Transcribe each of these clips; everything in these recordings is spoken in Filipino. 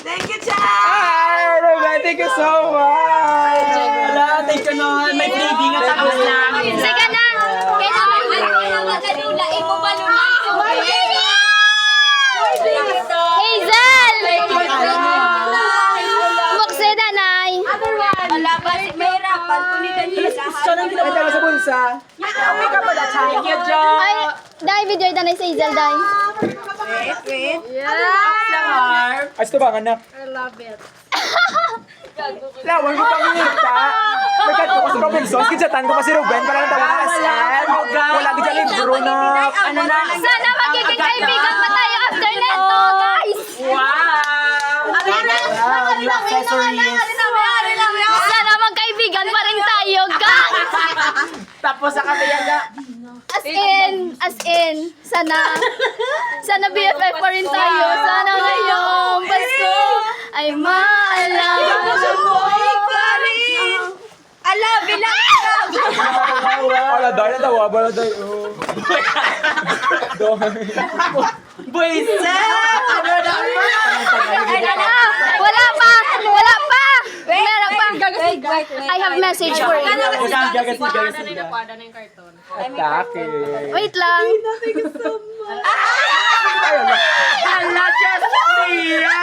Thank you, Cha! Ay, Ruben, thank you so much! Wala, thank you naman. May bleeding at saka namin. Sige na! Kailangan mo magalulain mo ba Hazel! Bukseda, Nay! Wala ba si mahirapan kung ni Daniel sa Siya nang ginawa tayo sa bulsa. Uwi ka pala, Cha. Thank you, Cha. Ay, Day, video na si Hazel, Day. Wait. Yeah. Ayos to ba, anak? Lawan ko pang ngita. Magkat ko sa Robinson, kinsyatan ko pa si Ruben para lang tawanas. Wala din siya libro na. Ano na? Sana magiging kaibigan pa tayo after neto, guys! Wow! New accessories. Sana magkaibigan pa rin tayo, guys! Tapos sa katayaga. As in, sana BFF pa rin tayo. Sana ngayong Pasko ay maalala. Ala, bilang Wala dahil natawa, wala dahil. Buisit! Ano na? Wala pa! Meron pa! I have message for you. Atake. Wait lang. Ala, Justina!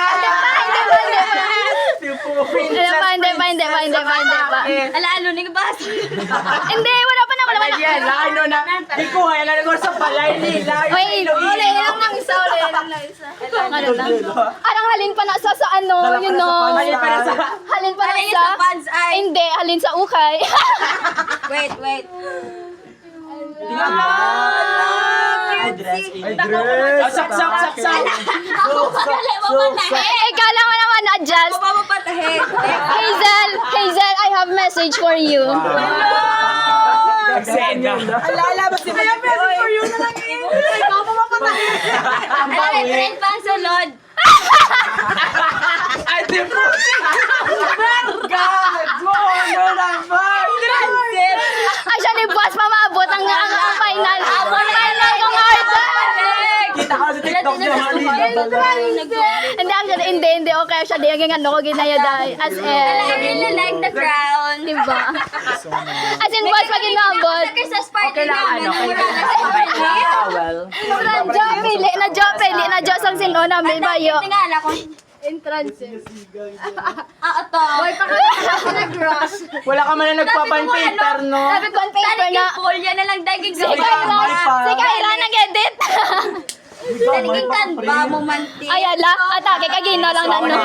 Hindi pa. Ala, ano ni bas? Hindi, wala pa na. Yan, ano na? Di ko, ay alam ko sa balay nila. Wait, uli lang ng isa. Ano lang? Arang halin pa na sa ano, you know. Halin pa na sa... Halin pa na sa... Hindi, halin sa ukay. Wait. Ay, dress. Ay, dress. Sak. Kala mo naman adjust. Hazel, I have message for you. Nagsena. Alala ba si Maya message for you na lang eh. Ikaw pa mapatay. Ang bawi. pang sulod. Ay, di po. God! Ano naman? Actually, boss, mamabot ang final. Final yung order. Kita ko sa TikTok niya. Hindi, okay siya. Di ang ano ko ginaya dahil. As in. like the crown. Diba? As in, boss, pag inabot. Christmas party Okay lang, ano? Towel. Na Jo sang sino namin bayo. Tingala ko. Boy, nag-rush. Wala ka man na nagpapan paper, no? Sabi ko, ang paper na. Yan na lang daging Si Kyla nag-edit. Daliging kan ba mo manti. Ay, ala. Atake, kagina lang na no.